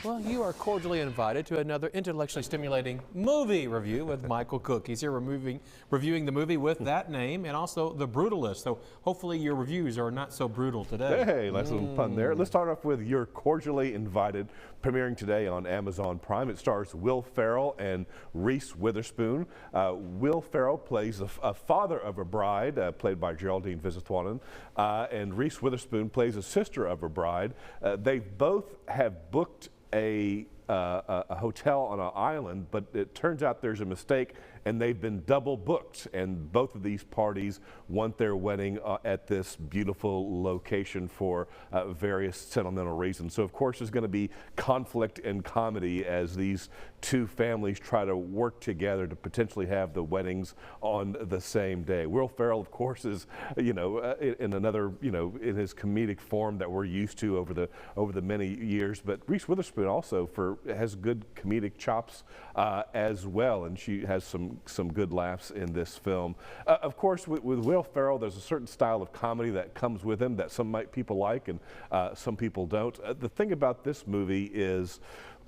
Well, you are cordially invited to another intellectually stimulating movie review with Michael Cook. He's here reviewing the movie with that name and also The Brutalist. So hopefully your reviews are not so brutal today. Hey, nice little pun there. Let's start off with You're Cordially Invited, premiering today on Amazon Prime. It stars Will Ferrell and Reese Witherspoon. Will Ferrell plays a father of a bride, played by Geraldine Viswanathan, and Reese Witherspoon plays a sister of a bride. They both have booked a hotel on an island, but it turns out there's a mistake and they've been double booked, and both of these parties want their wedding at this beautiful location for various sentimental reasons. So of course there's going to be conflict and comedy as these two families try to work together to potentially have the weddings on the same day. Will Ferrell, of course, is in another in his comedic form that we're used to over the many years, but Reese Witherspoon also has good comedic chops as well, and she has some good laughs in this film. Of course, with Will Ferrell, there's a certain style of comedy that comes with him that some people like and some people don't. The thing about this movie is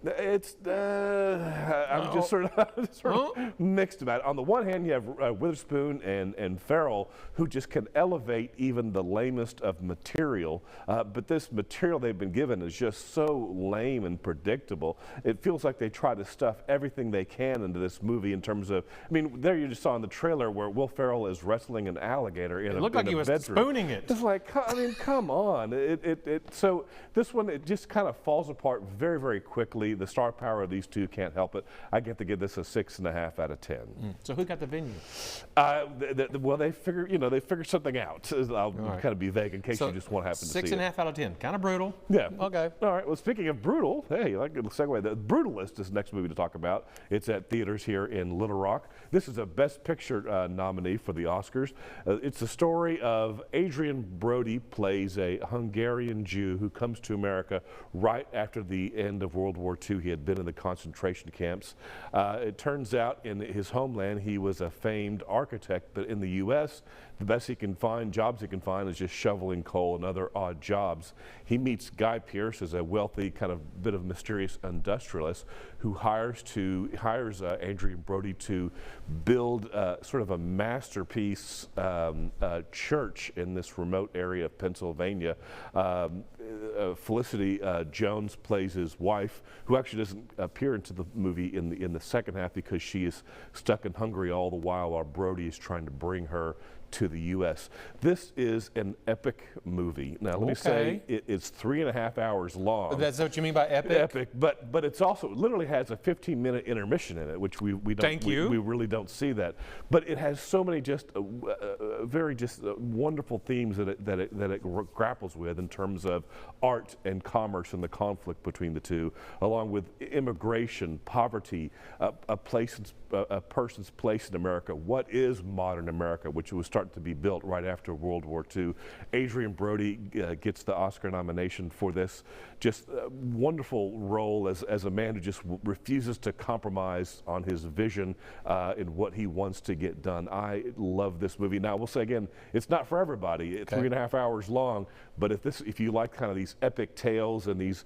it's I'm just sort of mixed about it. On the one hand, you have Witherspoon and Ferrell, who just can elevate even the lamest of material, but this material they've been given is just so lame and predictable. It feels like they try to stuff everything they can into this movie in terms of, I mean, there you just saw in the trailer where Will Ferrell is wrestling an alligator in a bedroom. It looked like he was spooning it. It's like, I mean, come on. So this one, it just kind of falls apart very, very quickly. The star power of these two can't help it. I get to give this a 6.5 out of 10. So who got the venue? Well, they figure something out. I'll kind of be vague in case you just want to happen to see it. 6.5 out of 10. Kind of brutal. Yeah. Okay. All right. Well, speaking of brutal, hey, I can segue. The Brutalist is the next movie to talk about. It's at theaters here in Little Rock. This is a Best Picture nominee for the Oscars. It's the story of Adrian. Brody plays a Hungarian Jew who comes to America right after the end of World War II. He had been in the concentration camps. It turns out in his homeland he was a famed architect, but in the U.S. the best jobs he can find is just shoveling coal and other odd jobs. He meets Guy Pearce as a wealthy, kind of bit of mysterious industrialist who hires Adrian Brody to build sort of a masterpiece church in this remote area of Pennsylvania. Felicity Jones plays his wife, who actually doesn't appear into the movie in the second half because she is stuck in Hungary all the while Brody is trying to bring her to the U.S. This is an epic movie. Now, let me say it's 3.5 hours long. That's what you mean by epic? Epic, but it's also literally has a 15-minute intermission in it, which we really don't see that. But it has so many just very wonderful themes that it grapples with in terms of art and commerce and the conflict between the two, along with immigration, poverty, a person's place in America. What is modern America, which was starting to be built right after World War II. Adrian Brody gets the Oscar nomination for this just wonderful role as a man who just refuses to compromise on his vision in what he wants to get done. I love this movie. Now, I will say again, it's not for everybody. It's 3.5 hours long, but if you like kind of these epic tales and these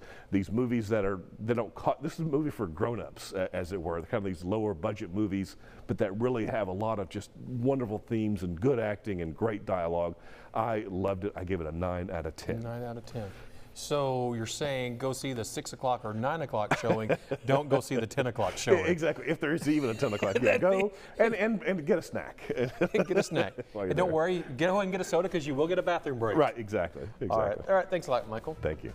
movies this is a movie for grown-ups, as it were, kind of these lower budget movies, but that really have a lot of just wonderful themes and good acting and great dialogue. I loved it. I give it a 9 out of 10. 9 out of 10. So you're saying go see the 6 o'clock or 9 o'clock showing, don't go see the 10 o'clock showing. Exactly. If there is even a 10 o'clock, yeah, go and get a snack. Get a snack. And don't worry, get home and get a soda because you will get a bathroom break. Right, exactly. All right, thanks a lot, Michael. Thank you.